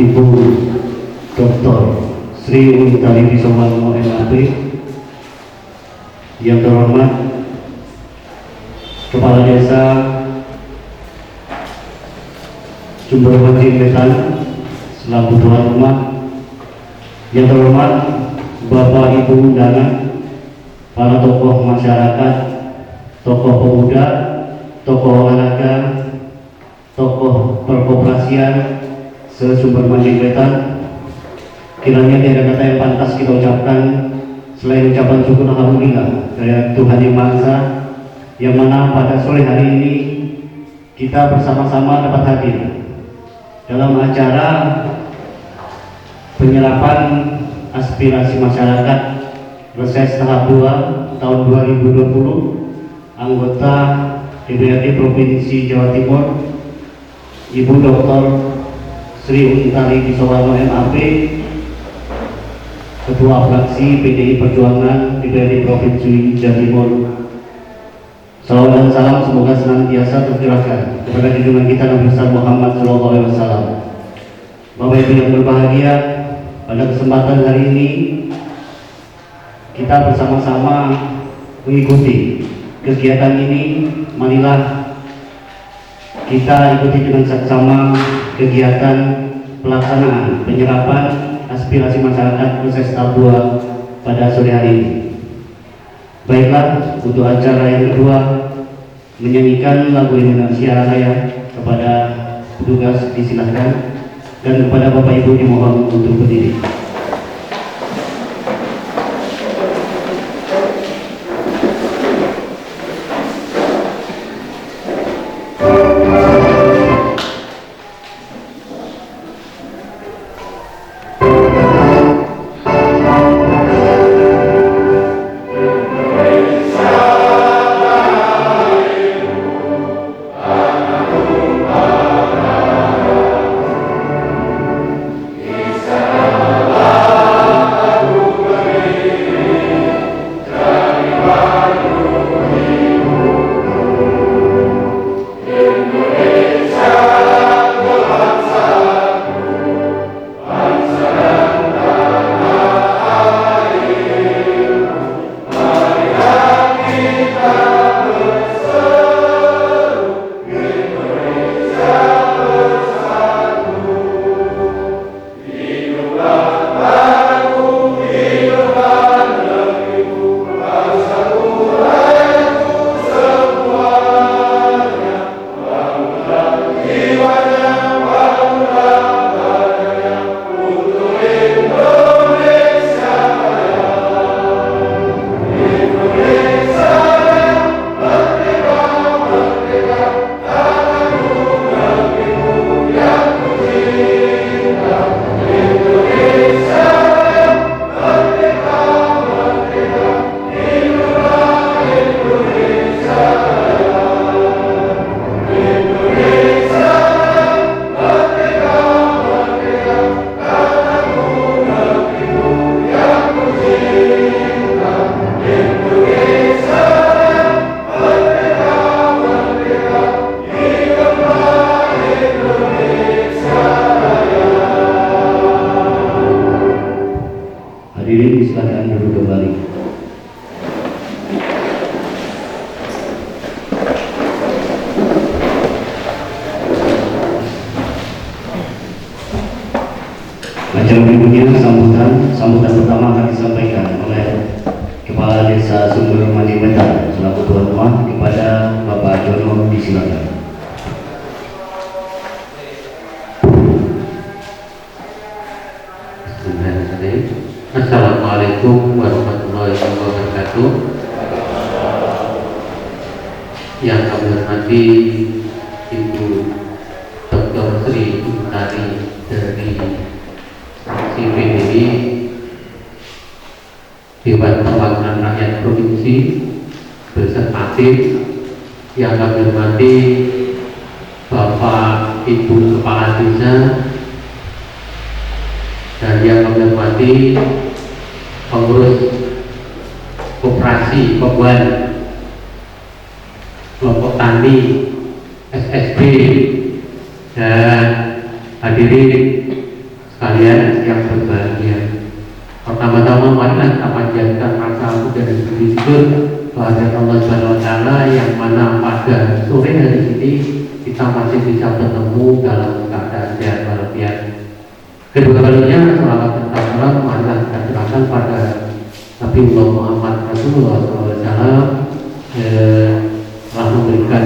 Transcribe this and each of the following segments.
Ibu Dr. Sri Utari Bisowarno MAP, yang terhormat Kepala Desa Sumber Majid Wetan selaku tuan rumah, yang terhormat Bapak Ibu undangan, para tokoh masyarakat, tokoh pemuda, tokoh olahraga, tokoh perkoperasian se-Sumber Majid Wetan. Kiranya tiada kata yang pantas kita ucapkan selain ucapan syukur alhamdulillah dari Tuhan Yang Maha Esa, yang mana pada sore hari ini kita bersama-sama dapat hadir dalam acara penyerapan aspirasi masyarakat reses tahap 2 tahun 2020 anggota DPRD Provinsi Jawa Timur Ibu Dr. Sri Utari Bisowarno MAP, Ketua Fraksi PDI Perjuangan DPRD Provinsi Jawa Timur. Salawat dan salam semoga senantiasa tercurahkan kepada junjungan kita Nabi besar Muhammad SAW. Bapak Ibu yang berbahagia, pada kesempatan hari ini kita bersama-sama mengikuti kegiatan ini. Marilah kita ikuti dengan saksama kegiatan pelaksanaan penyerapan aspirasi masyarakat proses tahap 2 pada sore hari ini. Baiklah, untuk acara yang kedua, menyanyikan lagu Indonesia Raya. Kepada petugas disilahkan, dan kepada Bapak Ibu dimohon untuk berdiri. Hadirin silakan duduk kembali. Acara berikutnya sambutan pertama akan disampaikan oleh Kepala Desa Sumber Majid Wetan selaku tuan rumah. Kepada Bapak Jono disilakan. Assalamualaikum warahmatullahi wabarakatuh. Yang kami hormati Ibu Dr. Sri Utari dari PDI Dewan Perwakilan Rakyat Provinsi beserta tim. Yang kami hormati Bapak Ibu Kepala Desa, dan yang kami hormati pengurus koperasi Pembuan, kelompok tani, SSB, dan hadirin sekalian yang berbahagia. Pertama-tama marilah kita panjatkan rasa puja dan puji syukur kehadirat Allah Subhanahu wa taala yang mana pada sore hari ini kita masih bisa bertemu dalam keadaan sehat walafiat. Kedua kalinya selawat dan salam marilah kita serahkan pada Nabi Muhammad Rasulullah SAW telah memberikan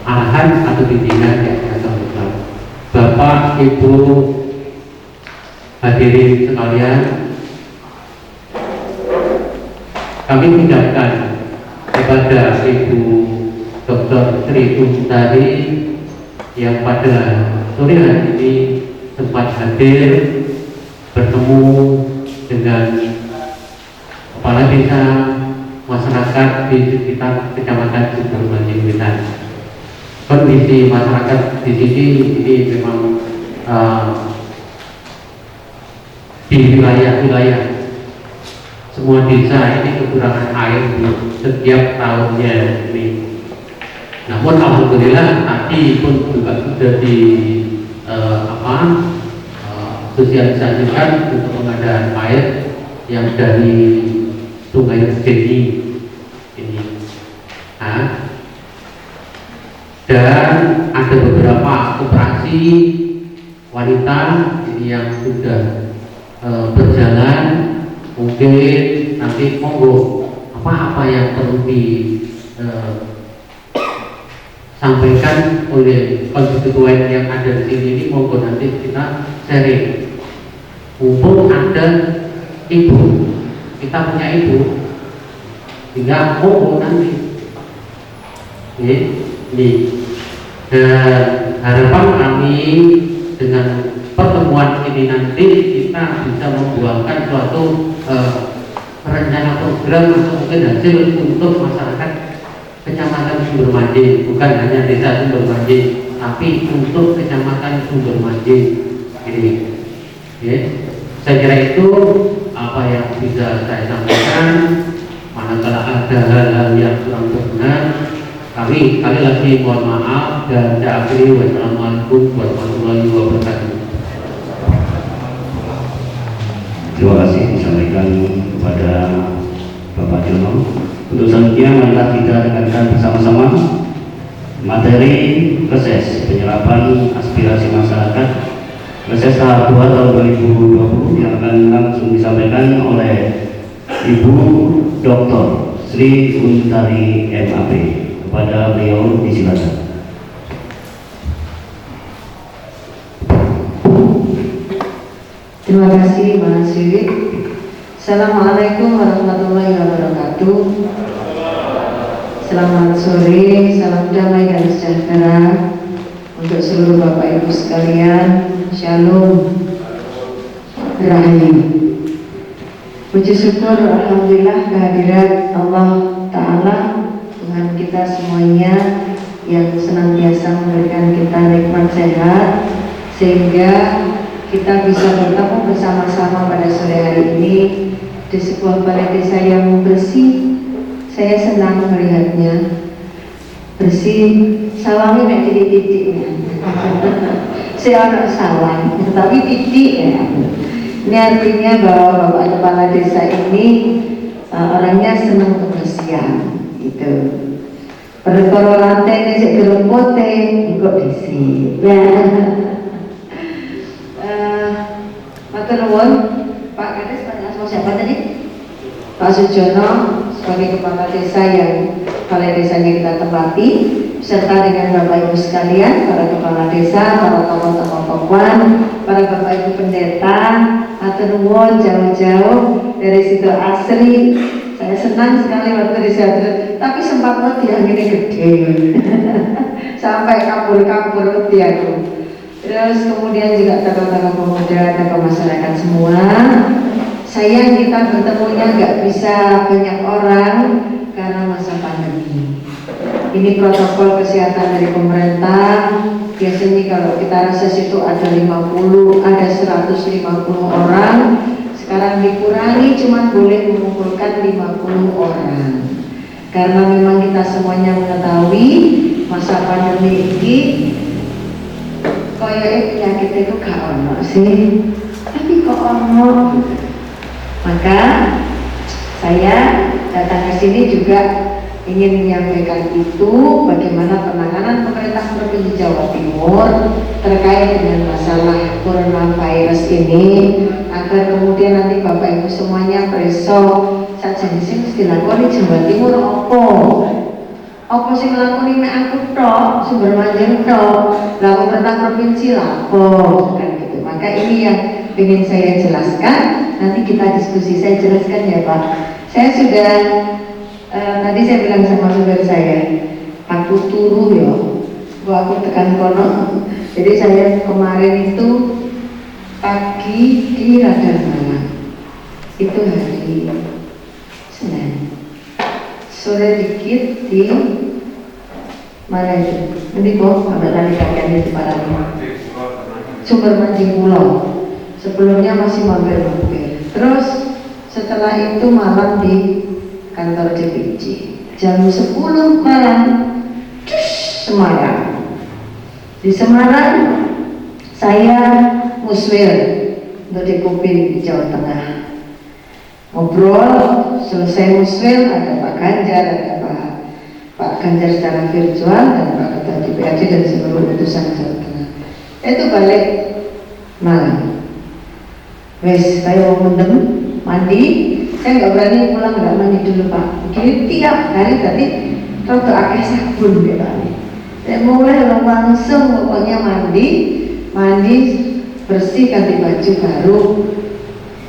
arahan atau bimbingan yang kita lakukan. Bapak, Ibu, hadirin sekalian, kami mengucapkan kepada Ibu Dr. Sri Untari yang pada sore hari ini sempat hadir bertemu dengan kepala desa masyarakat di sekitar Kecamatan Sumbermanjing Wetan. Kondisi masyarakat di sini ini memang di wilayah-wilayah semua desa ini kekurangan air di setiap tahunnya ini. Namun alhamdulillah tadi pun juga sudah di sosialisasikan untuk pengadaan air yang dari Sungai Jeni ini. Dan ada beberapa koperasi wanita ini yang sudah berjalan. Mungkin nanti monggo apa-apa yang perlu disampaikan oleh konstituen yang ada di sini ini, monggo nanti kita sharing. Mumpung ada ibu, kita punya ibu, tinggal monggo nanti. Ini dan harapan kami dengan pertemuan ini nanti kita bisa membuahkan suatu rencana program atau mungkin hasil untuk masyarakat Kecamatan Sumbermanjing, bukan hanya desa Sumbermanjing, tapi untuk Kecamatan Sumbermanjing ini. Saya kira itu apa yang bisa saya sampaikan. Manakala ada hal-hal yang kurang berkenan, kami sekali lagi mohon maaf dan saya akhiri. Wassalamualaikum warahmatullahi wabarakatuh. Terima kasih disampaikan kepada Bapak Jono. Untuk selanjutnya marilah kita dengarkan bersama-sama materi reses penyerapan aspirasi masyarakat reses tahap 2 tahun 2020 yang akan langsung disampaikan oleh Ibu Dr. Sri Untari MAP. Kepada beliau disilakan. Terima kasih Mas Siwit. Assalamualaikum warahmatullahi wabarakatuh. Selamat sore, salam damai dan sejahtera untuk seluruh Bapak Ibu sekalian. Shalom, Rahayu. Puji syukur alhamdulillah kehadirat Allah Ta'ala, Tuhan kita semuanya yang senantiasa memberikan kita nikmat sehat sehingga kita bisa bertemu bersama-sama pada sore hari ini di sebuah balai desa yang bersih. Saya senang melihatnya bersih, sawangnya mek titik-titiknya. Saya anak sawang, tapi titik ya. Ini artinya bahwa Bapak Kepala Desa ini orangnya senang kebersihan, gitu. Perkara lantai cek gerung pote, ikut disi. Matur nuwun, Pak Kades, Pak siapa tadi? Pak Sujono sebagai Kepala Desa yang balai desanya kita tempati, beserta dengan Bapak Ibu sekalian, para Kepala Desa, para tokoh-tokoh Pokwan, para Bapak Ibu Pendeta. Matur nuwun jauh-jauh dari situ asri. Saya senang sekali waktu di situ, tapi sempat wedi yang ini gede, sampai kabur-kabur wedi aku. Terus kemudian juga tokoh-tokoh pemuda, tokoh masyarakat semua. Sayang kita bertemunya nggak bisa banyak orang karena masa pandemi. Ini protokol kesehatan dari pemerintah. Biasanya kalau kita reses itu ada 50, ada 150 orang. Sekarang dikurangi cuma boleh mengumpulkan 50 orang. Karena memang kita semuanya mengetahui masa pandemi ini kayak penyakit itu gak ono sih, tapi kok ono. Maka saya datang ke sini juga ingin menyampaikan itu, bagaimana penanganan pemerintah Provinsi Jawa Timur terkait dengan masalah coronavirus ini, agar kemudian nanti Bapak Ibu semuanya preso saja sing mesti dilakoni Jawa Timur apa sing nglakoni mek aku tok, Sumber Manjing tok, lah pemerintah provinsi lapo kan gitu. Maka ini yang ingin saya jelaskan, nanti kita diskusi. Saya jelaskan ya Pak. Saya sudah tadi saya bilang sama saudara saya, aku turu ya, aku tekan kono. Jadi saya kemarin itu pagi di Radar Malang, itu hari Senin, sore dikit di mana itu? Nanti kok sampai tadi kakeknya di Parang, Sumber Mancing Pulau. Sebelumnya masih mampir-mampir. Terus setelah itu malam di kantor DPC. Jam 10 malam, Semarang. Di Semarang saya muswil untuk di Kuping di Jawa Tengah. Ngobrol, selesai muswil ada Pak Ganjar, ada Pak Ganjar secara virtual dan Pak Ketua DPRD dan seluruh utusan Jawa Tengah. Itu balik malam. Wes, saya mau mendem, mandi. Saya nggak berani pulang, nggak mandi dulu Pak. Begini tiap hari tadi rodo akeh sabun ya Pak. Saya mulai langsung pokoknya mandi bersih, ganti baju baru,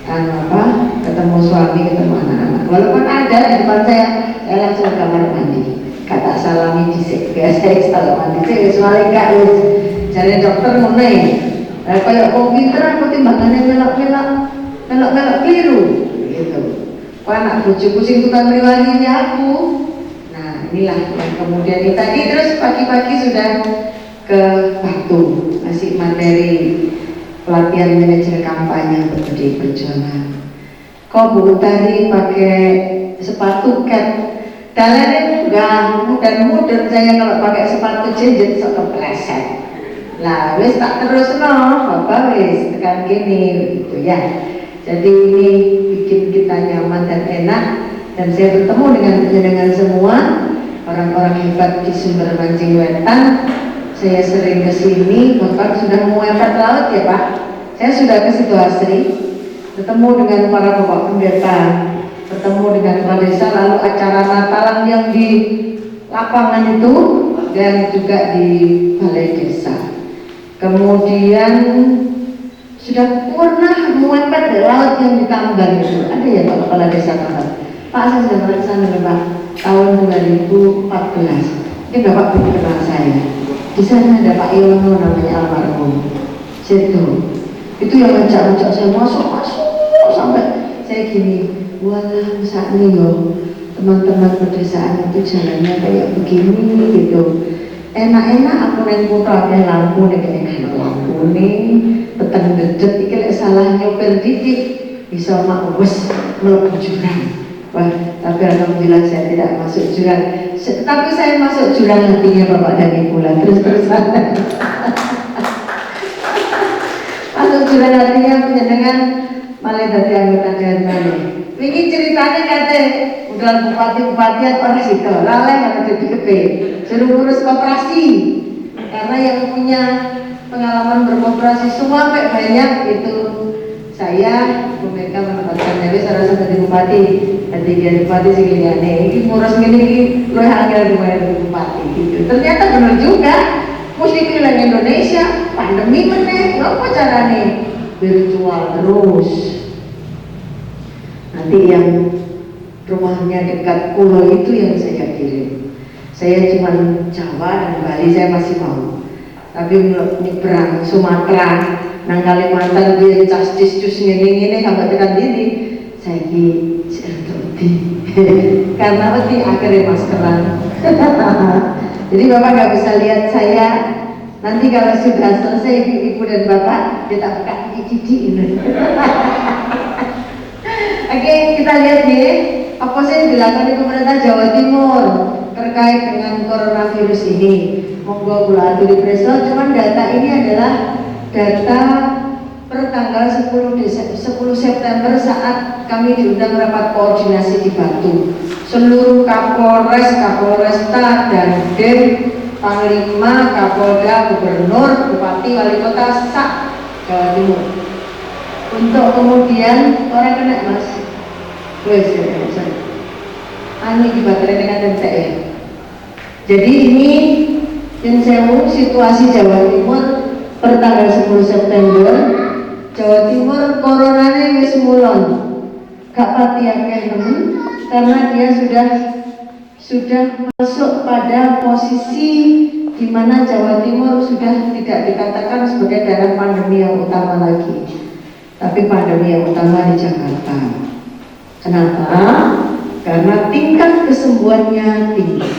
kan apa, ketemu suami, ketemu anak-anak. Walaupun ada di depan saya langsung ke kamar mandi. Kata salami disik, biasa salam mandi sih, soalnya gak wis cari dokter mulai. Kayak pinter aku timbangannya melok biru, gitu. Kau anak bojoku sing tukang riwani aku. Nah inilah yang kemudian tadi terus pagi-pagi sudah ke Batu, masih materi pelatihan manajer kampanye untuk PDI Perjuangan. Kok Bu tadi pakai sepatu cat, dalannya enggak mudah-mudahan saya kalau pakai sepatu jejet sok kepleset. Lah wis tak terus Bapak wis tekan gini gitu ya. Jadi ini bikin kita nyaman dan enak, dan saya bertemu dengan semua orang-orang hebat di Sumber Mancing Wetan. Saya sering ke sini, bahkan sudah mau lewat laut ya Pak. Saya sudah ke Sidoasri, bertemu dengan para bapak pendeta, bertemu dengan kepala desa, lalu acara Natalan yang di lapangan itu dan juga di balai desa. Kemudian sudah pernah mepet di laut yang di Tambang itu, ada ya Pak kepala desa Tambang. Pak saya sudah pernah kesana Pak, tahun 2014. Ini Bapak belum kenal saya. Di sana ada Pak Yono namanya almarhum. Situ. Itu yang ngajak saya masuk sampai saya gini, walah saat ini loh teman-teman pedesaan itu jalannya kayak begini gitu. Enak-enak aku naik motor ada lampu nih lampu nih petang dedet iki lek salah nyopir dikit bisa mak wes mlebu jurang. Wah, tapi alhamdulillah saya tidak masuk jurang. Tapi saya masuk jurang hatinya Bapak dan Ibu lah terus-terusan. Masuk jurang hatinya penjenengan malah dari anggota DPRD. Ini ceritanya kata udah bupati-bupatian orang situ, lalai ada DPP, suruh ngurus koperasi. Karena yang punya pengalaman berkoperasi semua banyak itu saya, Bu Mega menempatkan jadi salah satu dari bupati, ketiga bupati segini ini ngurus gini lo harga dari bupati gitu. Ternyata benar juga, mesti keliling Indonesia, pandemi meneh, apa caranya virtual terus. Nanti yang rumahnya dekat pulau itu yang saya kirim. Saya cuma Jawa dan Bali saya masih mau. Tapi nyebrang Sumatera, nang Kalimantan dia castis ngene sampai tekan dini. Saya ki serti. Karena wedi akhirnya maskeran. Jadi Bapak nggak bisa lihat saya. Nanti kalau sudah selesai Ibu dan Bapak, dia tak buka cici ini. Oke, kita lihat nih apa sih yang dilakukan di pemerintah Jawa Timur terkait dengan coronavirus ini. monggo kula aturi preso. Cuman data ini adalah data per tanggal 10 September saat kami diundang rapat koordinasi di Batu. Seluruh Kapolres, Kapolresta, Dandim, Panglima, Kapolda, Gubernur, Bupati, Wali Kota sak Jawa Timur. Untuk kemudian orang kena mas, wes anu di baterai dengan tentek ya. Jadi ini yang sewu situasi Jawa Timur per tanggal 10 September. Jawa Timur coronanya wis mulon, gak pati akeh karena dia sudah masuk pada posisi di mana Jawa Timur sudah tidak dikatakan sebagai daerah pandemi yang utama lagi, tapi pandemi yang utama di Jakarta. Kenapa? Karena tingkat kesembuhannya tinggi.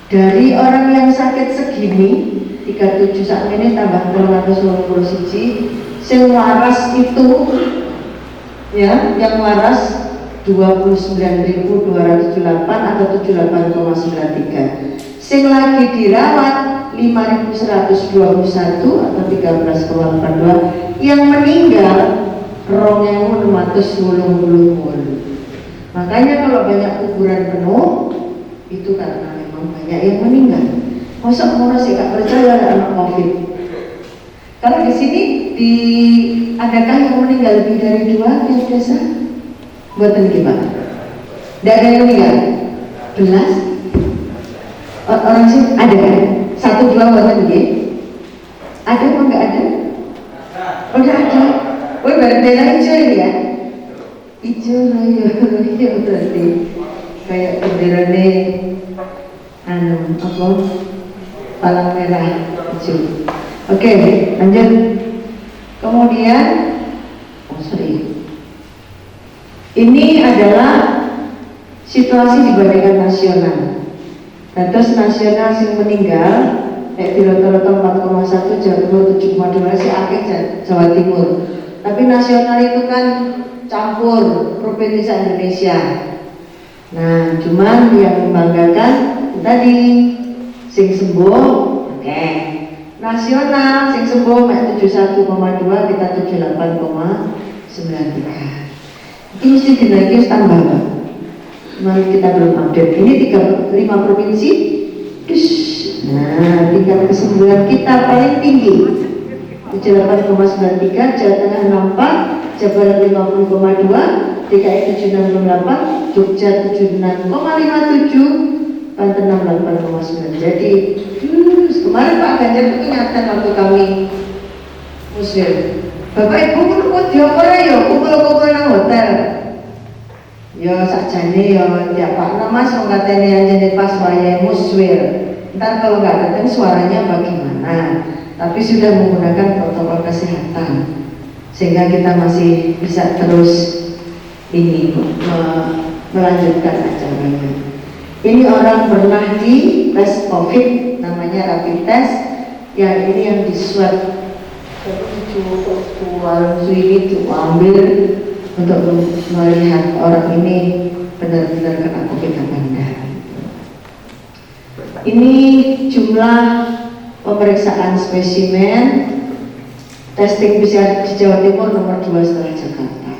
Dari orang yang sakit segini 37 saat ini tambah 221, yang waras itu ya, yang waras 29.208 atau 78,93. Sing lagi dirawat 5.121 atau 13,82. Yang meninggal 2.680. Makanya kalau banyak kuburan penuh itu karena memang banyak yang meninggal. Masa mau sih gak percaya ada anak COVID? Kalau di sini adakah yang meninggal lebih dari 2 yang biasa? Buatan gimana? Tidak ada yang meninggal? Belas? Orang sih ada kan? 1, 2 buatan dia? Ada apa enggak ada? Oh enggak ada. Oh daerah hijau ini ya? Hijau ya berarti kayak benderane apa? Palang merah hijau. Oke, lanjut. Kemudian ini adalah situasi dibandingkan nasional. Nah, terus nasional yang meninggal di rata-rata 4,1, Jawa Timur 7,2, si akhir Jawa Timur. Tapi nasional itu kan campur provinsi Indonesia. Nah, cuman yang membanggakan tadi sing sembuh, oke. Nasional sing sembuh 71,2, kita 78,93. Ini mesti dinaikin tambah Pak. Mari kita belum update. Ini 5 provinsi. Nah, tingkat kesembuhan kita paling tinggi 78,93, Jawa Tengah 64, Jawa Barat 50,2, DKI 76,8, Jogja 76,57, Banten 68,9. Jadi kemarin Pak Ganjar itu nyata waktu kami muslim. Bapak Ibu kumpul diopera ya, kumpul-kumpul nang hotel. Ya sakjane ya tiap Pak Mas wong katene anjene pas wayahe muswir. Ntar kalau nggak datang suaranya bagaimana? Tapi sudah menggunakan protokol kesehatan sehingga kita masih bisa terus ini melanjutkan acaranya. Ini orang pernah di tes COVID, namanya rapid test. Yang ini yang di swab ini diambil untuk melihat orang ini benar-benar kena COVID apa enggak. Ini jumlah pemeriksaan spesimen testing PCR di Jawa Timur nomor 2 setelah Jakarta.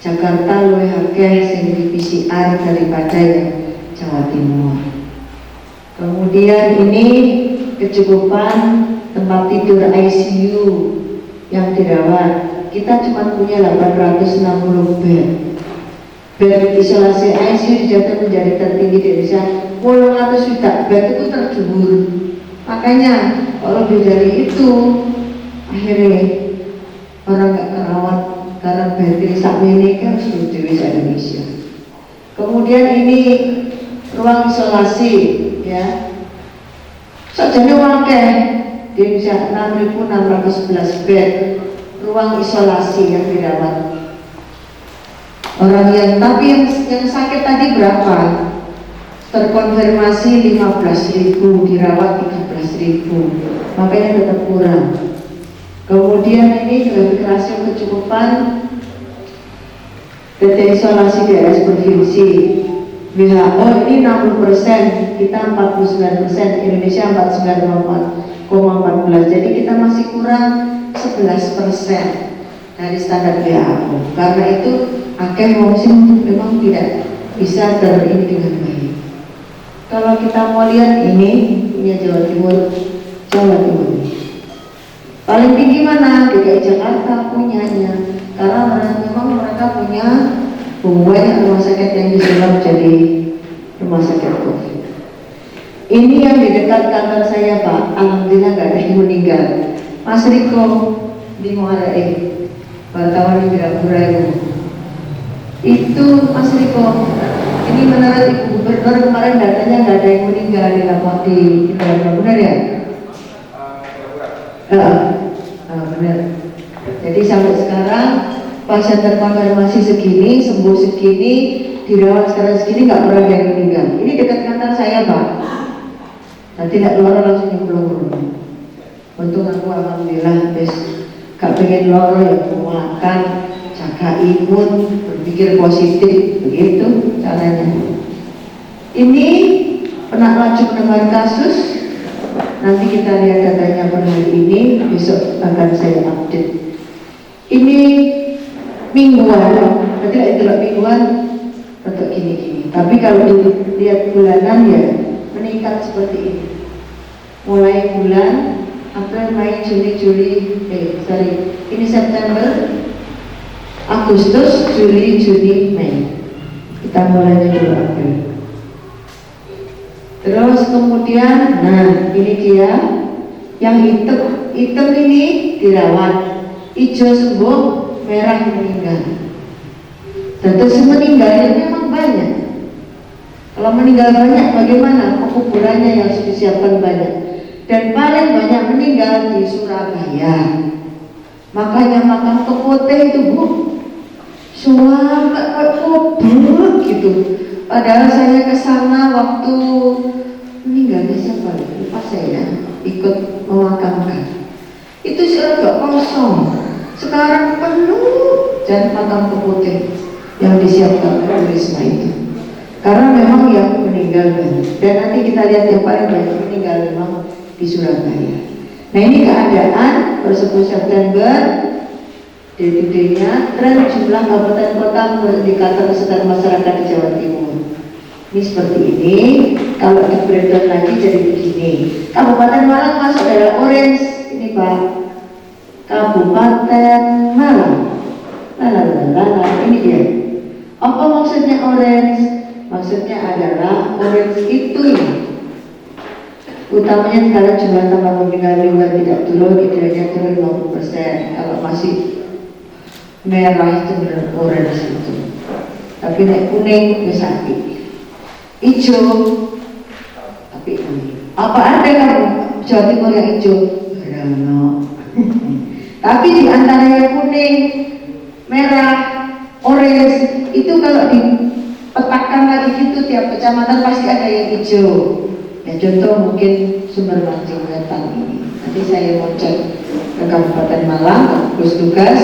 Jakarta luwih akeh sing di PCR daripada yang Jawa Timur. Kemudian ini kecukupan tempat tidur ICU yang dirawat. Kita cuma punya 860 bed. Bed isolasi ICU di Jawa Timur menjadi tertinggi di Indonesia. 800 juta bed itu terjual. Makanya kalau lebih dari itu akhirnya orang nggak kerawat karena bed saat ini kan sudah di Indonesia. Kemudian ini ruang isolasi ya. Sajane wakil di Indonesia 6.611 bed ruang isolasi yang dirawat orang yang, tapi yang sakit tadi berapa? Terkonfirmasi 15.000, dirawat 13.000, makanya tetap kurang. Kemudian ini grafik rasio kecukupan PT isolasi daerah provinsi WHO ini 60%, kita 49%, Indonesia 49,14. Jadi kita masih kurang 11% dari standar WHO. Karena itu akeh wong sing memang tidak bisa terini dengan baik. Kalau kita mau lihat ini punya Jawa Timur. Paling tinggi mana? DKI Jakarta punyanya. Karena memang mereka punya banyak rumah sakit yang disulap jadi rumah sakit COVID. Ini yang di dekat kantor saya Pak, alhamdulillah nggak ada yang meninggal. Mas Riko di Muara wartawan di Gapura itu Mas Riko, ini menurut Ibu Gubernur kemarin datanya nggak ada yang meninggal di lapor di benar ya? Benar. Jadi sampai sekarang pasien terkonfirmasi segini, sembuh segini, dirawat sekarang segini, nggak pernah ada yang meninggal. Ini dekat kantor saya Pak. Nanti nggak keluar langsung pulang. Untung aku alhamdulillah gak pengen loro ya, mau makan, jaga imun, berpikir positif, begitu caranya. Ini pernah laju penambahan kasus. Nanti kita lihat datanya per hari ini, besok akan saya update. Ini mingguan, berarti itu mingguan untuk gini-gini. Tapi kalau dilihat bulanan ya meningkat seperti ini. Mulai bulan April, Mei, Juni, ini September, Agustus, Juli, Juni, Mei. Kita mulai dari April. Terus kemudian, nah ini dia yang hitam ini dirawat, hijau sembuh, merah meninggal. Dan terus meninggalnya memang banyak. Kalau meninggal banyak, bagaimana? Pekuburannya yang harus disiapkan banyak. Dan paling banyak meninggal di Surabaya. Makanya makam Kepote itu Bu, suara kubur gitu. Padahal saya ke sana waktu meninggalnya siapa? Lupa saya ikut memakamkan. Itu sudah kosong. Sekarang penuh dan makam Kepote yang disiapkan oleh Risma itu. Karena memang yang meninggal banyak. Dan nanti kita lihat yang paling banyak meninggal memang di Surabaya. Nah ini keadaan per 10 September day-to-day-nya tren jumlah kabupaten kota berdikatan kesadaran masyarakat di Jawa Timur. Ini seperti ini. Kalau di breakdown lagi jadi begini. Kabupaten Malang masuk daerah orange. Ini Pak, Kabupaten Malang. Ini dia. Apa maksudnya orange? Maksudnya adalah orange itu ya. Utamanya sekarang jumlah tambah meninggal juga tidak turun, idealnya turun 50%. Kalau masih merah cenderung orange itu. Tapi naik kuning bisa hijau, tapi kuning. Apa ada kamu Jawa Timur yang hijau? No. Tapi di antara yang kuning, merah, orange itu kalau dipetakan lagi gitu tiap kecamatan pasti ada yang hijau. Ya contoh mungkin Sumber Mancing Wetan ini. Nanti saya mau cek ke Kabupaten Malang, gugus tugas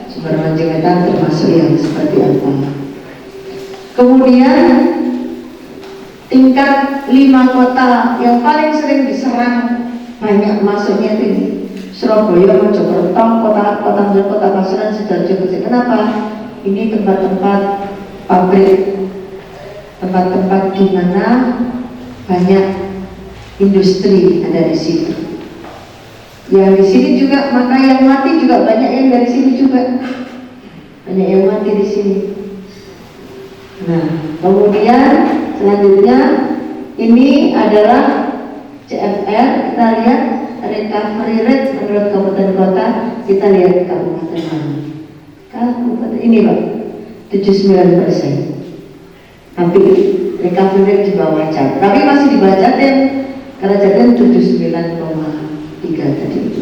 Sumber Mancing Wetan termasuk yang seperti apa. Kemudian tingkat 5 kota yang paling sering diserang banyak masuknya ini Surabaya, Mojokerto, kota Pasuruan, Sidoarjo. Kenapa? Ini tempat-tempat pabrik, tempat-tempat di mana banyak industri ada di situ. Yang di sini juga, maka yang mati juga banyak yang dari sini juga. Banyak yang mati di sini. Nah, kemudian selanjutnya ini adalah CFR. Kita lihat recovery rate menurut kabupaten kota. Kita lihat kabupaten mana? Kabupaten ini Pak, 79%. Tapi recovery rate di bawah Jatim. Tapi masih di bawah Jatim. Karena Jatim 79,3 tadi itu.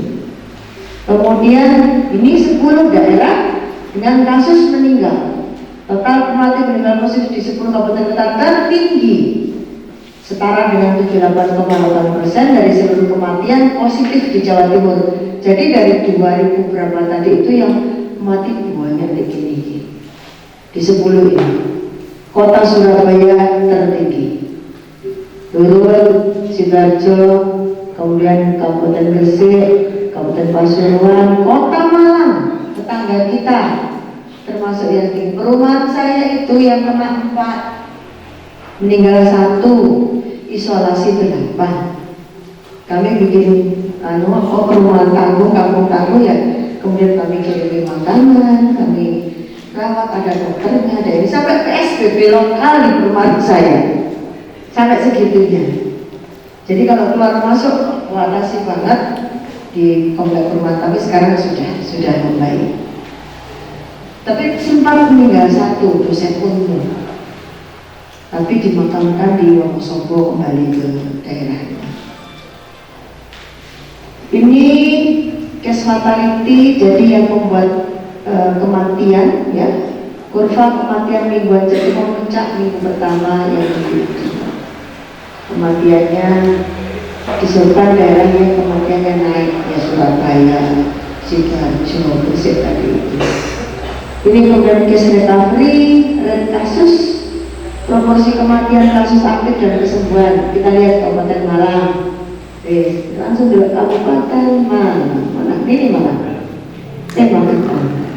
Kemudian ini 10 daerah dengan kasus meninggal. Total kumulatif meninggal positif di 10 kabupaten kota tertinggi, setara dengan 78,8% dari seluruh kematian positif di Jawa Timur. Jadi dari 2000 berapa tadi itu yang mati banyak tinggi di 10 ini. Kota Surabaya tertinggi, turun Sidoarjo, kemudian Kabupaten Gresik, Kabupaten Pasuruan, Kota Malang, tetangga kita termasuk yang tinggi. Perumahan saya itu yang kena 4, meninggal 1, isolasi 8. Kami bikin perumahan tanggung, kampung tanggung ya, kemudian kami kirim makanan, kami rawat, ada dokternya, ada ini, sampai PSBB lokal di perumahan saya, sampai segitunya. Jadi kalau keluar masuk watasi banget di komplek perumahan, tapi sekarang sudah membaik. Tapi sempat meninggal 1 dosen umum, tapi dimakamkan di Wonosobo, kembali ke daerahnya. Ini case fatality, jadi yang membuat kematian, ya, kurva kematian mingguan jadi memuncak minggu pertama yang kedua. Kematiannya disebutkan daerah yang kematiannya naik, ya Surabaya, Sidoarjo, Gresik tadi itu. Ini kemudian case recovery, rate kasus, proporsi kematian kasus aktif dan kesembuhan. Kita lihat Kabupaten Malang. Langsung ke Kabupaten mana? Ini mana?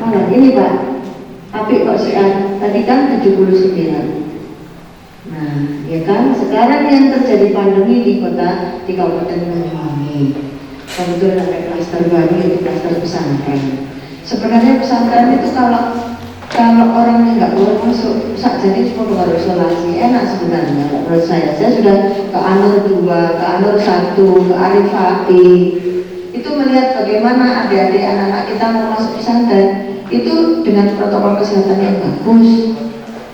Mana? Ini Pak. Tapi kok tadi kan 79. Nah, ya kan sekarang yang terjadi pandemi di Kabupaten Banyuwangi. Kebetulan ada klaster baru, yaitu klaster pesantren. Sebenarnya pesantren itu kalau orang yang nggak boleh masuk, jadi cuma baru isolasi, enak sebenarnya menurut saya. Saya sudah ke Anur 2, ke Anur 1, ke Arifati, itu melihat bagaimana adik-adik anak-anak kita mau masuk pesantren itu dengan protokol kesehatan yang bagus.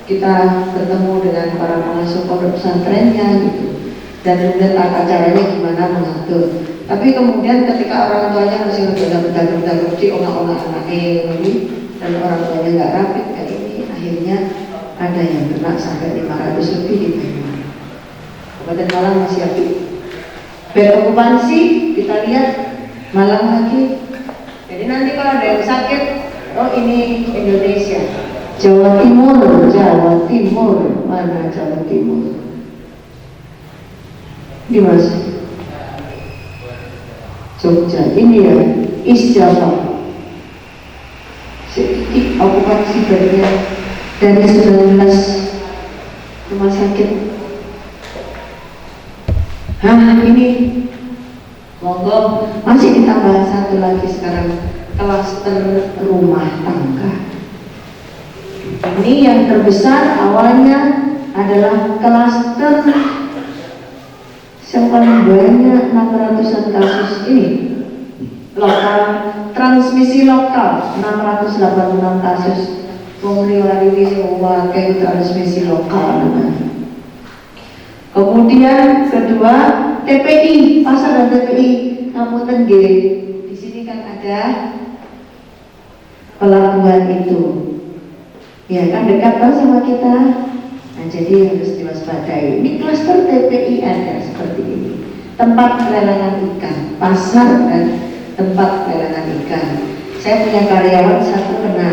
Kita bertemu dengan para pengasuh pondok pesantrennya gitu, dan kemudian tata caranya gimana mengatur. Tapi kemudian ketika orang tuanya masih berdagang-dagang di onak-onak anaknya dan orang tuanya nggak rapid kayak ini, akhirnya ada yang kena sampai 500 lebih di Banyuwangi. Kabupaten Malang masih aktif. Bed okupansi kita lihat Malang lagi. Jadi nanti kalau ada yang sakit, oh ini Indonesia, Jawa Timur, mana Jawa Timur? Di Mas Jogja, ini ya East Java. Sedikit okupansi bednya dari 19 rumah sakit. Ini monggo masih ditambah 1 lagi sekarang, klaster rumah tangga. Ini yang terbesar awalnya adalah klaster yang paling banyak 600-an kasus ini lokal, transmisi lokal 686 kasus. Pengeluaran ini semua kayak transmisi lokal namanya. Kemudian kedua TPI, pasar dan TPI Ngapunten G. Di sini kan ada pelabuhan itu, ya kan dekat kan sama kita. Nah, jadi harus diwaspadai. Ini klaster TPI ada seperti ini. Tempat pelelangan ikan, pasar dan tempat pelelangan ikan. Saya punya karyawan 1 kena,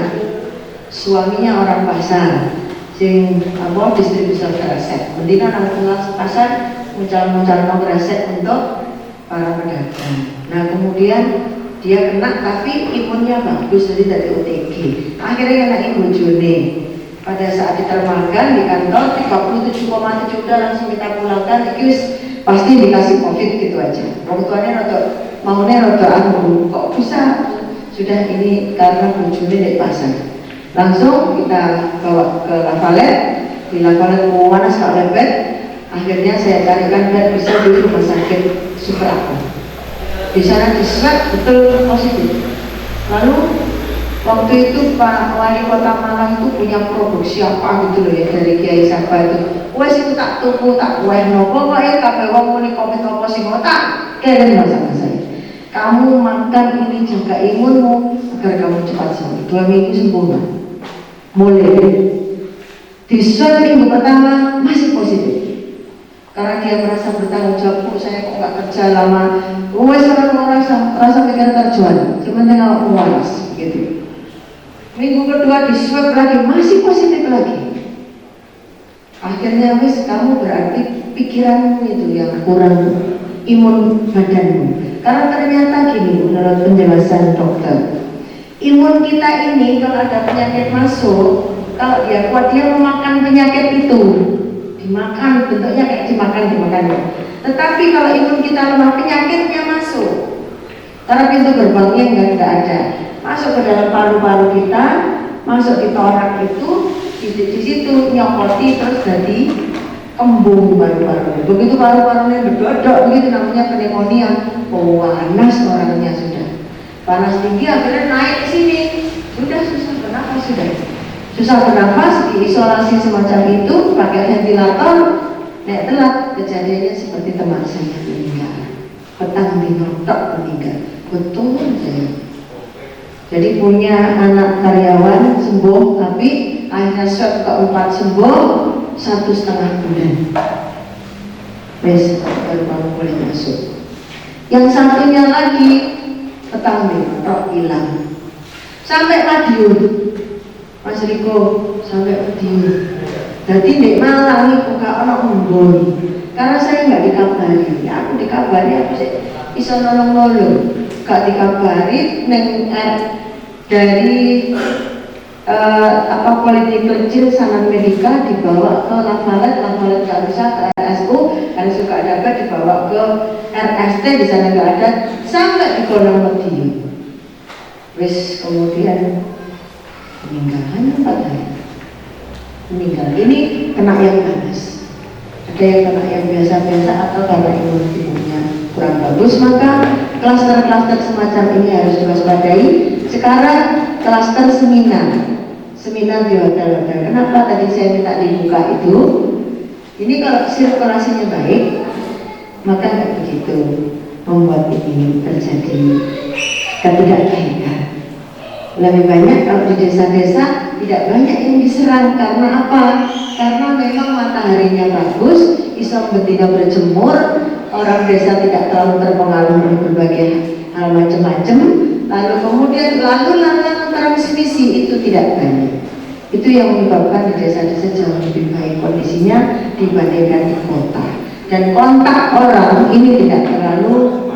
suaminya orang pasar, distribusi resep. Mendingan langsung pasar, muncul resep untuk para pedagang. Nah kemudian dia kena, tapi imunnya bagus, jadi dari OTG. Akhirnya kena imun Juni. Pada saat ditermakan di kantor 37,7 udah langsung kita pulangkan, pasti dikasih COVID gitu aja. Orang tuanya maunya kok bisa, sudah ini karena munculnya di pasar. Langsung kita bawa ke Lavalet, di Lavalet mau mana sekali bed. Akhirnya saya carikan bed bisa di rumah sakit Suprapto. Di sana di swab betul positif. Lalu waktu itu Pak Wali Kota Malang itu punya produk siapa gitu loh ya, dari Kiai siapa itu. Wes itu tak tuku tak wehno, pokoknya kabeh wong muni Covid apa sing otak keren sama saya. Kamu makan ini jaga imunmu agar kamu cepat sembuh. 2 minggu sempurna. Mulai di swab minggu pertama masih positif. Karena dia merasa bertanggung jawab, saya kok nggak kerja lama. Wes orang rasa pikir terjual, sebenarnya nggak waras gitu. Minggu kedua di swab lagi masih positif lagi. akhirnya wis kamu berarti pikiranmu itu yang kurang, imun badanmu. Karena ternyata gini, menurut penjelasan dokter, imun kita ini kalau ada penyakit masuk, kalau dia kuat dia memakan penyakit itu, dimakan, bentuknya kayak dimakan. Tetapi kalau imun kita lemah, penyakitnya masuk karena pintu gerbangnya nggak ada, masuk ke dalam paru-paru kita, masuk di torak itu, di situ nyokoti terus jadi kembung paru-paru. Begitu paru-parunya berdodok, begitu namanya pneumonia. Panas orangnya sudah panas tinggi, akhirnya naik ke sini, sudah susah bernafas, susah bernafas, diisolasi semacam itu, pakai ventilator, naik telat, kejadiannya seperti teman saya meninggal, petang dinotok meninggal, betul saya. Jadi punya anak karyawan sembuh, tapi akhirnya swab keempat sembuh 1,5 bulan. Wes baru boleh masuk. Yang satunya lagi petang dinotok hilang, sampai Madiun, Mas Riko sampai Madiun. Jadi di Malang itu gak ada embun, karena saya nggak dikabari. Ya aku dikabari, aku sih bisa nolong, gak dikabari dari politik kecil sangat medika dibawa ke Lavalet gak bisa, ke RSU gak ada bed, dibawa ke RST di sana gak ada, sampai di Gunung Mediu. Wis kemudian meninggal hanya 4 hari. Meninggal ini kena yang panas, ada yang kena yang biasa-biasa atau karena imun tubuhnya kurang bagus, maka klaster-klaster semacam ini harus diwaspadai. Sekarang klaster seminar di hotel-hotel. Kenapa tadi saya minta dibuka itu? Ini kalau sirkulasinya baik, maka nggak begitu membuat ini terjadi ketidakbaikan. Lebih banyak kalau di desa-desa tidak banyak yang diserang. Karena apa? Karena memang mataharinya bagus, iso betina berjemur, orang desa tidak terlalu terpengaruh oleh berbagai hal macam-macam. Lalu kemudian lalu transmisi itu tidak banyak. Itu yang menyebabkan di desa-desa jauh lebih baik kondisinya dibandingkan di kota. Dan kontak orang ini tidak terlalu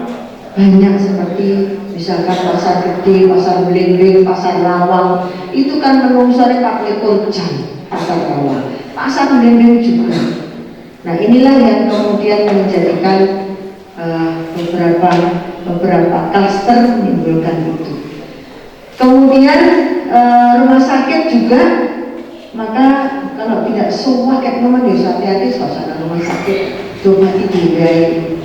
banyak seperti misalkan pasar gede, pasar Belimbing, pasar Lawang. Itu kan menungsore 24 jam pasar Lawang, pasar Belimbing juga. Nah inilah yang kemudian menjadikan beberapa klaster menimbulkan itu. Kemudian rumah sakit juga, maka kalau tidak semua kayak teman hati-hati suasana rumah sakit, coba dibiayai.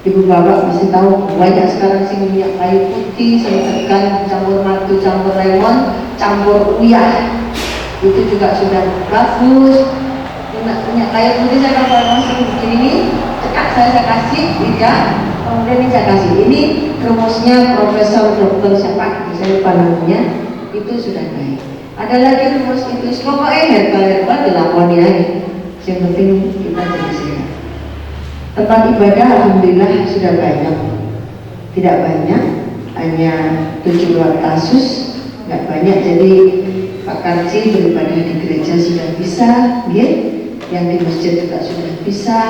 Ibu bapak masih tahu banyak sekarang sih minyak kayu putih, seregan, campur madu, campur lemon, campur uyah, itu juga sudah bagus. Minyak kayu putih saya kalau masih begini ini, cekat saya kasih, tidak. Kemudian ini saya kasih, ini rumusnya Profesor Dr. siapa, saya lupa namanya, itu sudah baik. Ada lagi rumus itu, pokoknya herbal dilakoni aja. Yang penting kita jadi sehat. Tempat ibadah alhamdulillah sudah banyak, tidak banyak, hanya 7 kasus, nggak banyak. Jadi Pak Karci beribadah di gereja sudah bisa, ya? Yang di masjid juga sudah bisa.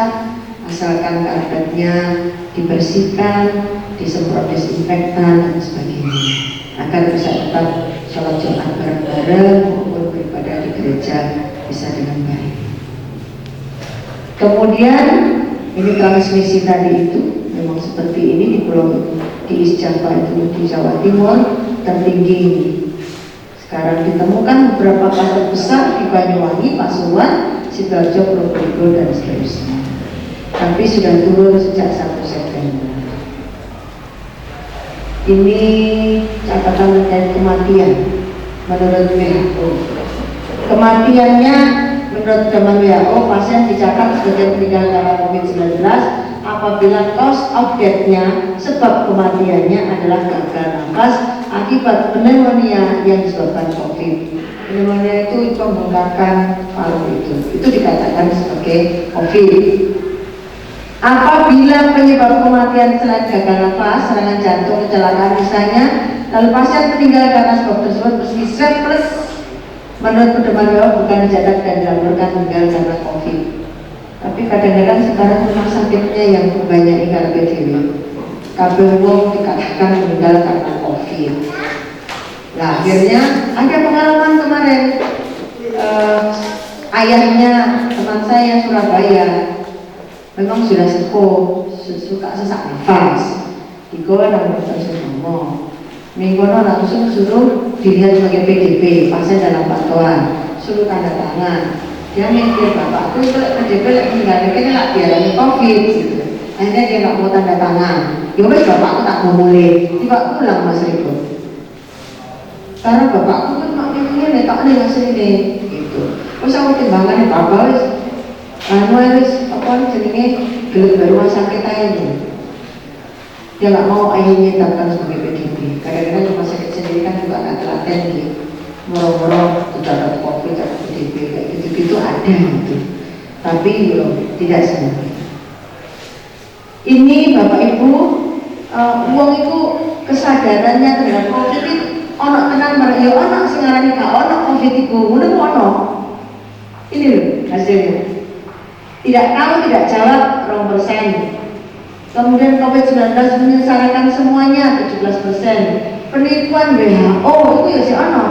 Asalkan karpetnya dibersihkan, disemprot disinfektan dan sebagainya, agar bisa tetap sholat Jumat bareng-bareng maupun beribadah di gereja bisa dengan baik. Kemudian ini transmisi tadi itu memang seperti ini di Pulau di Isjaba itu di Jawa Timur tertinggi ini. Sekarang ditemukan beberapa kasus besar di Banyuwangi, Pasuruan, Sidoarjo, Probolinggo dan seterusnya. Tapi sudah turun sejak 1 September. Ini catatan terkait kematian menurut WHO. Kematiannya menurut teman WHO, pasien dicatat sebagai meninggal karena COVID-19 apabila cause of death-nya, sebab kematiannya adalah gagal nafas akibat pneumonia yang disebabkan COVID. Pneumonia itu pembengkakan paru itu dikatakan sebagai COVID. Apabila penyebab kematian selain gagal nafas, serangan jantung, kecelakaan misalnya, lalu pasien meninggal karena sebab tersebut meski swab plus menurut pedoman bawah bukan dicatat dan dilaporkan meninggal karena COVID. Tapi kadang-kadang sekarang rumah sakitnya yang banyak ingkar PDW. Kabel wong dikatakan meninggal karena COVID. Nah akhirnya ada pengalaman kemarin, ayahnya teman saya Surabaya, memang sudah sepuh, suka sesak nafas. Iko ada dokter ngomong, minggono langsung suruh dilihat sebagai PDP, pasien dalam pantauan, suruh tanda tangan. Dia mikir bapakku itu PDP lagi nggak ada nggak dialami COVID, gitu. Akhirnya dia nggak mau tanda tangan. Ya wes bapakku tak mau boleh, tiba pulang Mas Riko. Karena bapakku kan maknya nih tak ada ngasih ini, gitu. Terus aku timbangan bapak wes, wes apa jenenge gelut baru rumah sakit aja nih. Dia nggak mau ayahnya tetapkan sebagai PDP. Kadang-kadang rumah sakit sendiri kan juga nggak telaten gitu. Moro-moro tidak COVID atau PDP kayak gitu-gitu ada gitu. Tapi belum tidak semua. Ini Bapak Ibu, uang itu kesadarannya terhadap COVID itu ono tenang ya ono sing ngarani gak ono COVID itu, ngono ono. Ini loh hasilnya. Tidak tahu, tidak jawab 2%. Kemudian COVID-19 menyengsarakan semuanya 17%. Penipuan WHO itu ya si ono.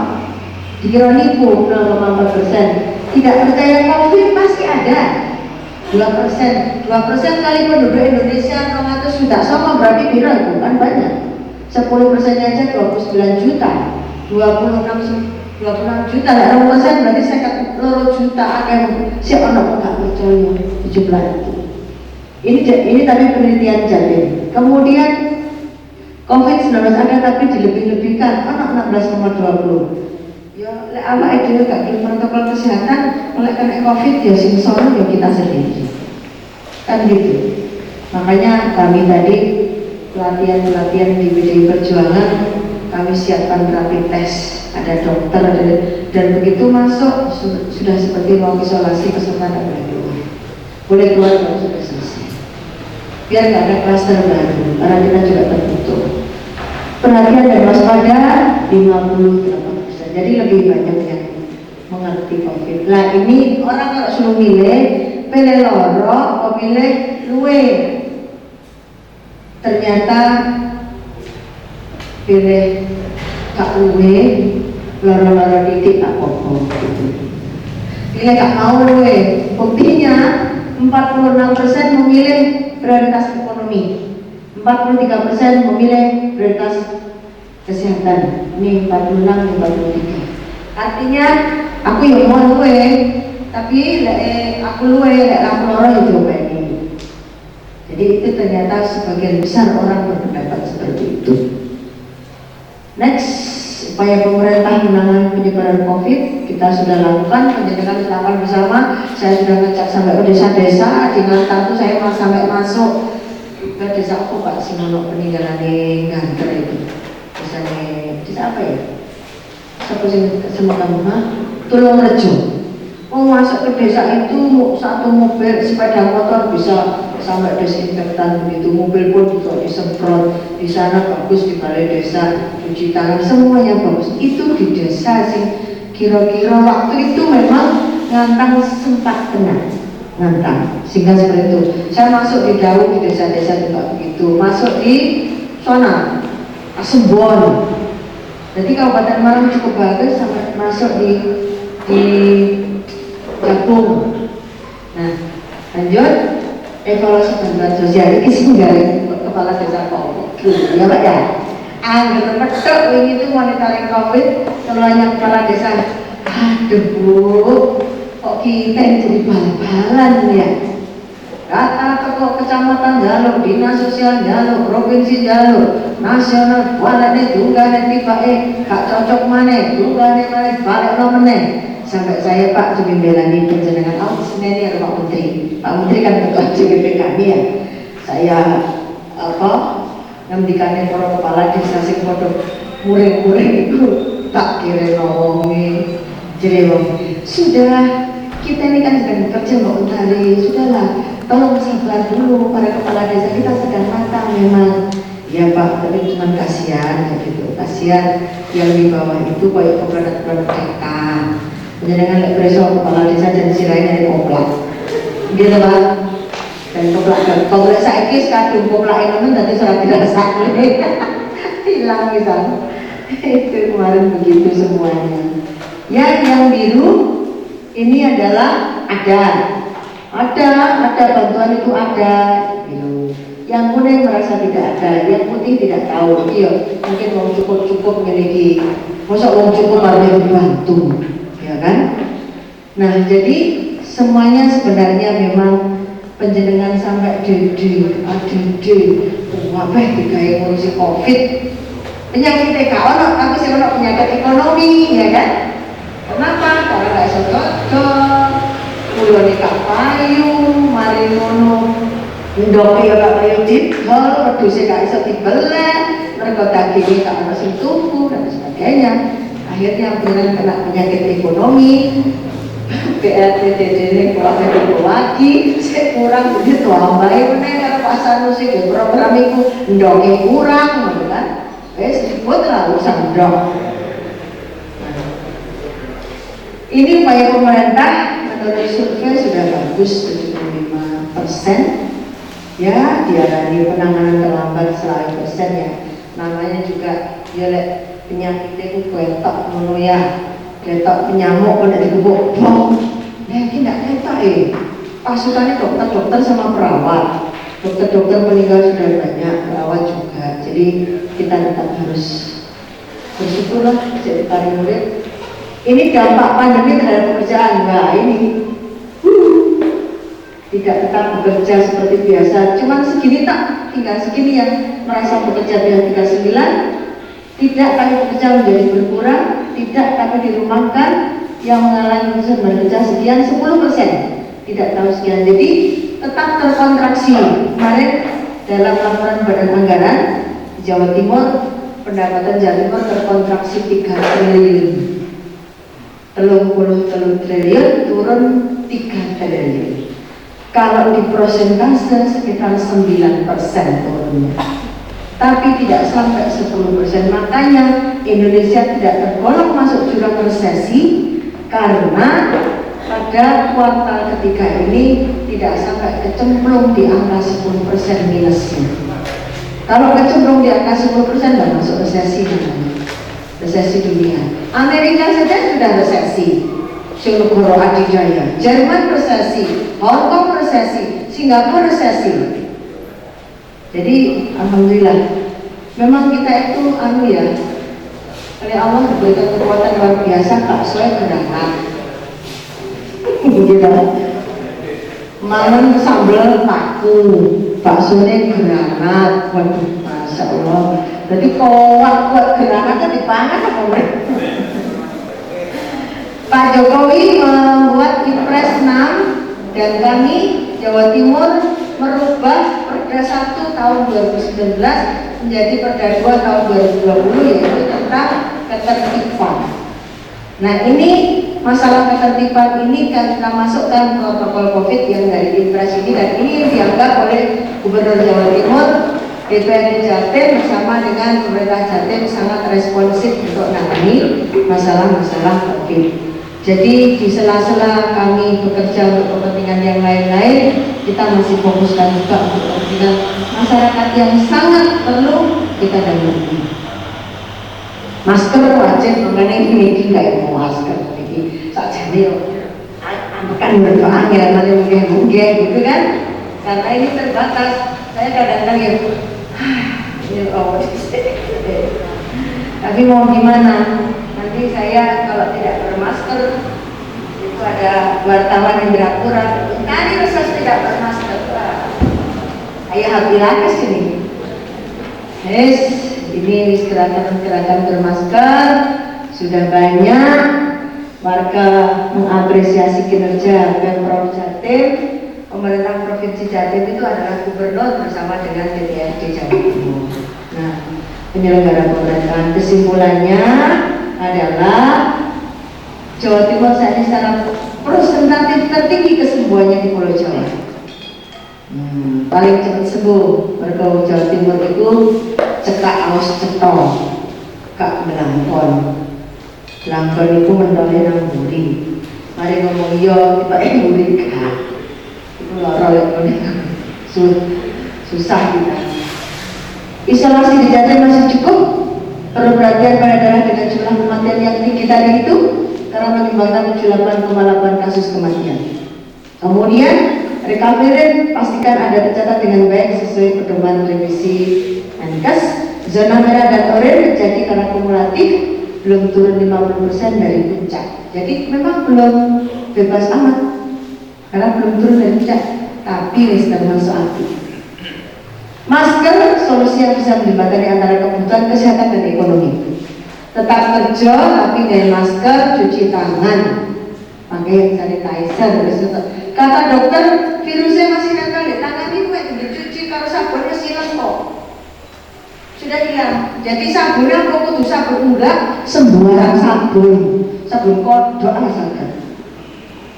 Dikira nipu 0,4%. Tidak percaya COVID masih ada 2%. 2% kali penduduk Indonesia 200 juta sama berarti bira itu kan banyak. 10% aja 29 juta. 26 juta lah 2% berarti 52 juta akan si ono enggak percaya 17 itu. Ini tapi penelitian Jatim. Kemudian COVID-19 ada tapi dilebih-lebihkan, anak 16,20. Ya, awak itu gak di protokol kesehatan, oleh kena COVID ya sing sono ya kita sendiri. Kan gitu. Makanya kami tadi pelatihan di PDI Perjuangan kami siapkan rapid test, ada dokter, dan begitu masuk sudah seperti mau isolasi peserta tidak boleh keluar. Boleh keluar kalau sudah selesai. Biar nggak ada klaster baru, karena kita juga tertutup. Perhatian dan waspada 58%, jadi lebih banyak yang mengerti COVID. Nah ini orang kalau suruh pilih loro, pemilih luwe. Ternyata pilih kak luwe, loro-loro titik tak pokok. Pilih kak mau luwe, buktinya 46% memilih prioritas ekonomi, 43% memilih prioritas kesehatan. Ini 46, 43. Artinya aku yang mau luwe, tapi aku luwe, aku loro itu coba ini. Jadi itu ternyata sebagian besar orang berpendapat seperti itu. Next, upaya pemerintah menangani penyebaran COVID kita sudah lakukan, penjagaan lakukan bersama. Saya sudah ngecek sampai ke desa-desa, di Ngantar itu saya sampai masuk ke desa aku Pak Simono peninggalan di Ngantar itu. Desa apa ya? Satu semua rumah Tulung Rejo. Masuk ke desa itu satu mobil sepeda motor bisa sampai desinfektan begitu, mobil pun juga disemprot. Di sana bagus, di balai desa cuci tangan, semuanya bagus. Itu di desa sih kira-kira waktu itu memang Ngantang sempat kena Ngantang, sehingga seperti itu. Saya masuk di Daun, di desa-desa juga begitu, masuk di Sona Asembon. Jadi Kabupaten Malang cukup bagus sampai masuk di Gabung. Nah, lanjut evaluasi bantuan sosial ini singgah kepala desa kok. Ya Pak ya. Angger petok ini itu monitoring COVID, semuanya kepala desa. Aduh Bu, kok kita yang jadi bal-balan ya. Kata kecamatan jaluk, dinas sosial jaluk, provinsi jaluk, nasional walane tunggane tibake gak cocok maneh, tunggane maneh balik no meneh. Sampai saya Pak juga belani penjenengan ini ada Pak Menteri. Pak Menteri kan ketua JPK ya. Saya ngendikannya para kepala desa sing padha muring-muring itu tak kira ngomongi jadi sudah kita ini kan sedang bekerja Mbak Untari, sudahlah tolong sabar dulu, para kepala desa kita sedang matang memang. Ya Pak, tapi cuma kasihan gitu, kasihan yang di bawah itu kayak kepala TK. Jenengan lek preso kepala desa dan sirahe dari koplak. Gitu Pak. Dan koplak saiki kadung koplake nemen dadi ora dirasakne. Hilang bisa. Itu kemarin begitu semuanya. Ya, yang biru ini adalah ada bantuan itu ada gitu. Yang kuning merasa tidak ada, yang putih tidak tahu. Iya, mungkin mau cukup memiliki, masa mau cukup harus dibantu, ya kan? Nah, jadi semuanya sebenarnya memang penjenengan sampai dede, wabah digawe ngurusi COVID. Penyakit ono, tapi sih ono penyakit ekonomi, ya kan? Kenapa? Karena nggak iso cocok, mulane gak payu, mari ngono. Ndoke ya gak payu didol, wedhuse gak iso dibeleh, mergo dagingnya gak ono sing tuku dan sebagainya. Akhirnya beneran kena penyakit ekonomi. BLTDD ini kurang lagi, saya kurang begitu tambahin meneh karo pasar musik program itu ndoke kurang, gitu kan? Ribut lah urusan ndok. Ini upaya pemerintah menurut survei sudah bagus 75%. Ya, diarani penanganan terlambat 100% ya. Namanya juga ya penyakit itu ketok ngono ya. Ketok penyamuk kok dikubuk bom. Nah, ini enggak ketok pasukannya dokter-dokter sama perawat. Dokter-dokter meninggal sudah banyak, perawat juga. Jadi kita tetap harus bersyukurlah jadi tarik murid. Ini dampak pandemi terhadap pekerjaan. Nah, ini tidak tetap bekerja seperti biasa. Cuman segini tak, tinggal segini yang merasa bekerja di 39. Tidak, tapi bekerja menjadi berkurang. Tidak, tapi dirumahkan. Yang mengalami keputusan bekerja sekian 10%. Tidak tahu sekian. Jadi tetap terkontraksi. Kemarin dalam laporan Badan Anggaran di Jawa Timur, pendapatan Jawa Timur terkontraksi 3 triliun. 33 triliun turun 3 triliun. Kalau di persentase sekitar 9% turunnya. Tapi tidak sampai 10%. Makanya Indonesia tidak tergolong masuk jurang resesi karena pada kuartal ketiga ini tidak sampai kecemplung di angka 10% minusnya. Kalau kecemplung di angka 10% sudah masuk resesi namanya. Resesi dunia. Amerika saja sudah resesi. Singapura adidaya, Jerman resesi, Hong Kong resesi, Singapura resesi. Jadi alhamdulillah, memang kita itu ya, oleh Allah diberikan kekuatan luar biasa, tak sesuai gerangan. Begitu. Mangan sambal paku, baksonya granat, waduh, masya Allah. Jadi kuat granatnya dipangan apa mereka? Pak Jokowi membuat Impres 6 dan kami Jawa Timur merubah Perda 1 tahun 2019 menjadi Perda 2 tahun 2020 yaitu tentang ketertiban. Nah, ini masalah ketertiban ini kan kita masukkan protokol COVID yang dari Impres ini, dan ini dianggap oleh Gubernur Jawa Timur, DPRD Jatim bersama dengan pemerintah Jatim sangat responsif untuk menangani masalah-masalah COVID. Jadi di sela-sela kami bekerja untuk kepentingan yang lain-lain, kita masih fokuskan juga untuk kepentingan masyarakat yang sangat perlu kita dampingi. Masker wajib, mengenai ini nggak mau masker, ini saja nih, kan berdoa ya, nanti mungkin gitu kan? Karena ini terbatas. Saya kadang-kadang ya, ini tapi mau gimana? Nanti saya kalau tidak bermasker itu ada wartawan yang beraturan tadi harus tidak bermasker. Ayah habilah sini. Yes, ini gerakan bermasker sudah banyak. Warga mengapresiasi kinerja Pemprov Jatim. Pemerintah Provinsi Jatim itu adalah gubernur bersama dengan DPRD Jawa Timur. Nah, penyelenggara pemerintahan, kesimpulannya adalah Jawa Timur saat ini secara persentatif tertinggi kesembuhannya di Pulau Jawa. Paling cepat sembuh mereka Jawa Timur itu cekak aus cetok, kak melampon. Langkon itu mentoleh nang buri. Mari ngomong iya, tiba buri gak. Itu loro lek susah kita. Isolasi di Jatim masih cukup. Perlu perhatian pada daerah dengan jumlah kematian yang tinggi tadi itu karena menyumbangkan 78,8 kasus kematian. Kemudian recovery rate pastikan Anda tercatat dengan baik sesuai pedoman revisi Menkes. Zona merah dan oranye terjadi karena kumulatif belum turun 50% dari puncak. Jadi memang belum bebas amat karena belum turun dari puncak, tapi wis termasuk api. Masker solusi yang bisa menjembatani antara kebutuhan kesehatan dan ekonomi. Tetap kerja tapi dengan masker, cuci tangan, pakai sanitizer. Kata dokter virusnya masih nempel di tangan itu dicuci kalau sabunnya silang kok. Sudah hilang. Jadi sabunnya kok kudu sabun enggak sembarang sabun. Sabun kodok asalkan.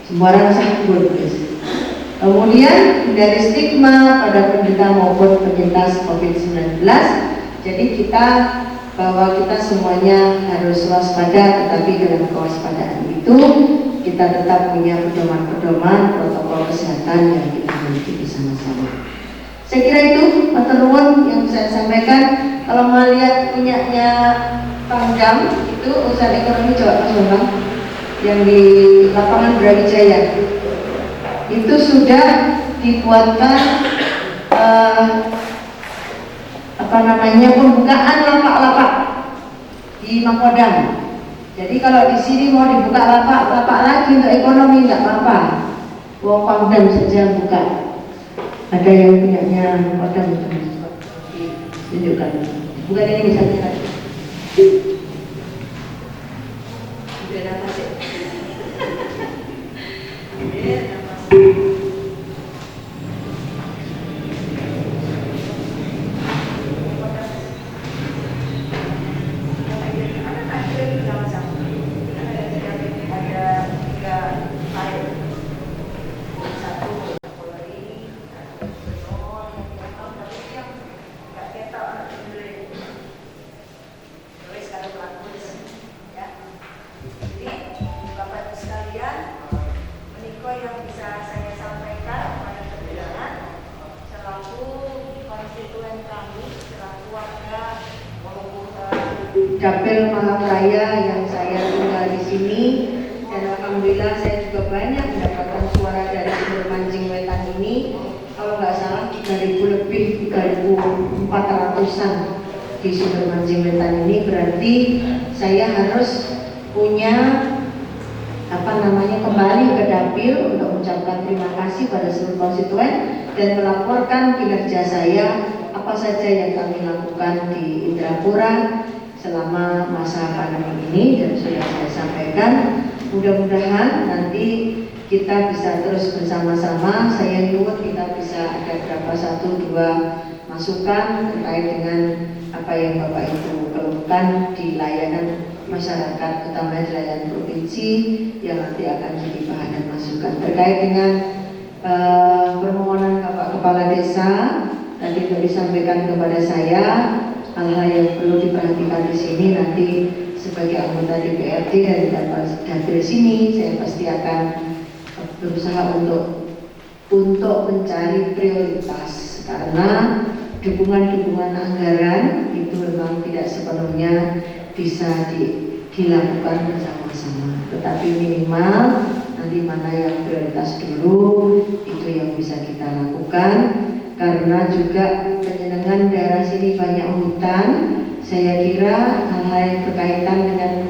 Sembarang sabun guys. Kemudian dari stigma pada penderita maupun penyintas COVID-19. Jadi bahwa kita semuanya harus waspada, tetapi dalam kewaspadaan itu kita tetap punya pedoman-pedoman protokol kesehatan yang kita miliki bersama-sama. Saya kira itu matur nuwun yang bisa saya sampaikan. Kalau melihat punyanya Pangdam itu urusan ekonomi Jawa Mas Bambang yang di lapangan Brawijaya itu sudah dibuatkan pembukaan lapak-lapak di Makodam. Jadi kalau di sini mau dibuka lapak lagi untuk ekonomi nggak apa-apa. Wong Pangdam saja buka. Ada yang punyanya Makodam tunjukkan. Bukan ini misalnya. Udah nafas ya. Dapil Mahapraya yang saya tinggal di sini, dan alhamdulillah saya juga banyak mendapatkan suara dari sumber mancing wetan ini. Kalau nggak salah 3.000 lebih, 3.400-an di sumber mancing wetan ini. Berarti saya harus punya kembali ke dapil untuk mengucapkan terima kasih pada seluruh konstituen dan melaporkan kinerja saya apa saja yang kami lakukan di Indrapura selama masa pandemi ini, dan sudah saya sampaikan. Mudah-mudahan nanti kita bisa terus bersama-sama. Saya nyuwun kita bisa ada berapa 1-2 masukan terkait dengan apa yang Bapak Ibu keluhkan di layanan masyarakat, utama di layanan provinsi, yang nanti akan jadi bahan dan masukan terkait dengan permohonan Bapak Kepala Desa. Tadi sudah disampaikan kepada saya hal-hal yang perlu diperhatikan di sini. Nanti sebagai anggota DPRD dan dapil sini, saya pasti akan berusaha untuk mencari prioritas, karena dukungan anggaran itu memang tidak sepenuhnya bisa dilakukan bersama-sama, tetapi minimal nanti mana yang prioritas dulu itu yang bisa kita lakukan. Karena juga penyenangan daerah sini banyak hutan, saya kira hal-hal yang berkaitan dengan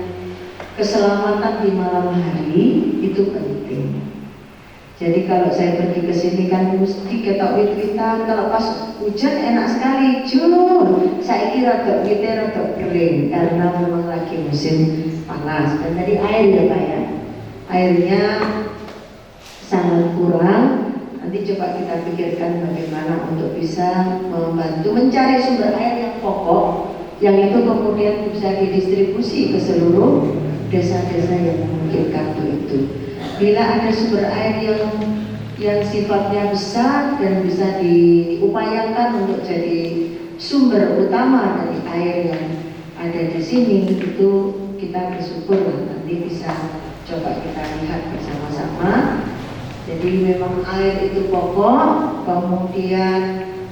keselamatan di malam hari itu penting. Jadi kalau saya pergi ke sini kan mesti ketok wit-witan, kalau pas hujan enak sekali, saya kira rada wite rada kering karena memang lagi musim panas. Dan tadi air ya Pak ya, airnya sangat kurang. Nanti coba kita pikirkan bagaimana untuk bisa membantu mencari sumber air yang pokok, yang itu kemudian bisa didistribusi ke seluruh desa-desa yang memungkinkan itu. Bila ada sumber air yang sifatnya besar dan bisa diupayakan untuk jadi sumber utama dari air yang ada di sini, itu kita bersyukur lah, nanti bisa coba kita lihat bersama-sama. Jadi memang air itu pokok, kemudian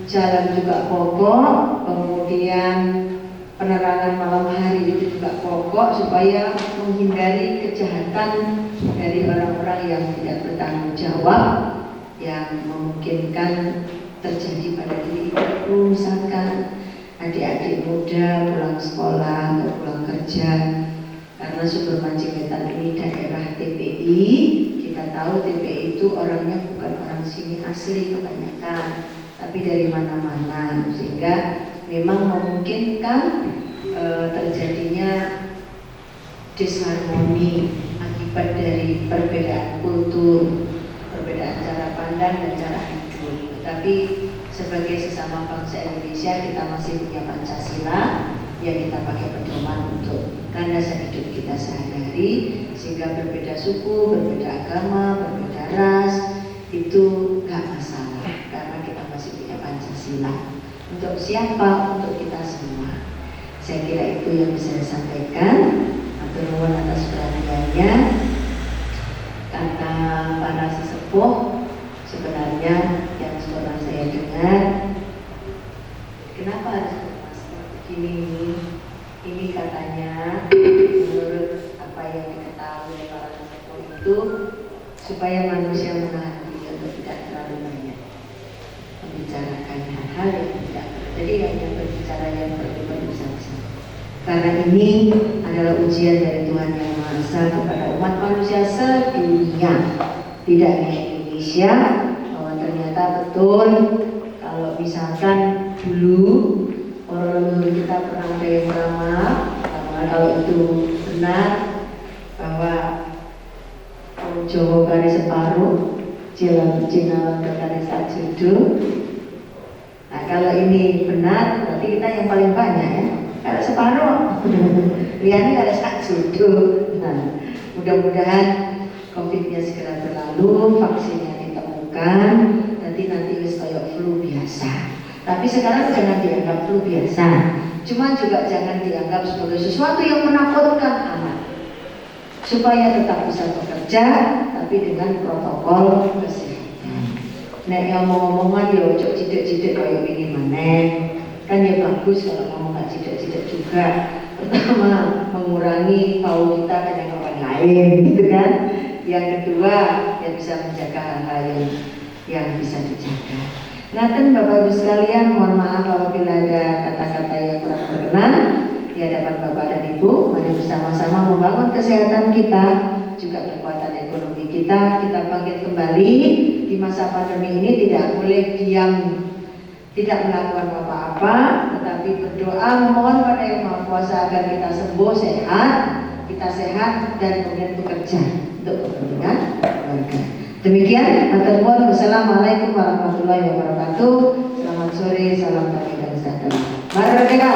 jalan juga pokok, kemudian penerangan malam hari itu juga pokok supaya menghindari kejahatan dari orang-orang yang tidak bertanggung jawab yang memungkinkan terjadi pada diri kita, misalkan adik-adik muda pulang sekolah atau pulang kerja, karena sumber mancing wetan ini daerah TPI. Kita tahu TPI itu orangnya bukan orang sini asli kebanyakan, tapi dari mana-mana, sehingga memang memungkinkan terjadinya disharmoni akibat dari perbedaan kultur, perbedaan cara pandang dan cara hidup. Tapi sebagai sesama bangsa Indonesia, kita masih punya Pancasila yang kita pakai pedoman untuk landasan hidup kita sehari-hari, sehingga berbeda suku, berbeda agama, berbeda ras itu gak masalah karena kita masih punya Pancasila. Untuk siapa? Untuk kita semua. Saya kira itu yang bisa saya sampaikan. Matur nuwun atas perhatiannya. Kata para sesepuh, sebenarnya yang pernah saya dengar, kenapa harus bermasker begini? Ini katanya menurut apa yang diketahui oleh para sesepuh itu supaya manusia menahan diri untuk tidak terlalu banyak membicarakan hal-hal yang tidak. Jadi hanya berbicara yang perlu saja. Karena ini adalah ujian dari Tuhan Yang Maha Esa kepada umat manusia sedunia, tidak hanya Indonesia, bahwa ternyata betul kalau misalkan dulu orang leluhur kita pernah ada yang beramal, kalau itu benar bahwa Jawa kari separuh, Cina kari sajudu. Nah kalau ini benar, berarti kita yang paling banyak ya. Kalau separuh, liane ada sajudu. Nah, mudah-mudahan COVID-nya segera berlalu, vaksinnya ditemukan, nanti wis kayak flu biasa. Tapi sekarang jangan dianggap flu biasa, cuma juga jangan dianggap sebagai sesuatu yang menakutkan amat. Supaya tetap bisa bekerja, tapi dengan protokol kesehatan. Nek yang ngomong-ngomongan ya ojo cidik-cidik kayak ini maneh. Kan ya bagus kalau ngomong gak cidik-cidik juga. Pertama, mengurangi bau kita dengan orang lain, gitu kan. Yang kedua, ya bisa menjaga hal-hal yang bisa dijaga. Ngaten Bapak Ibu sekalian, mohon maaf apabila ada kata-kata yang kurang berkenan di hadapan Bapak dan Ibu. Mari bersama-sama membangun kesehatan kita, juga kekuatan ekonomi kita bangkit kembali. Di masa pandemi ini tidak boleh diam, tidak melakukan apa-apa, tetapi berdoa memohon pada Yang Maha Kuasa agar kita sembuh, kita sehat dan kemudian bekerja untuk kepentingan keluarga. Demikian, matur nuwun. Wassalamualaikum warahmatullahi wabarakatuh. Selamat sore, salam damai dan sejahtera. Mari merdeka.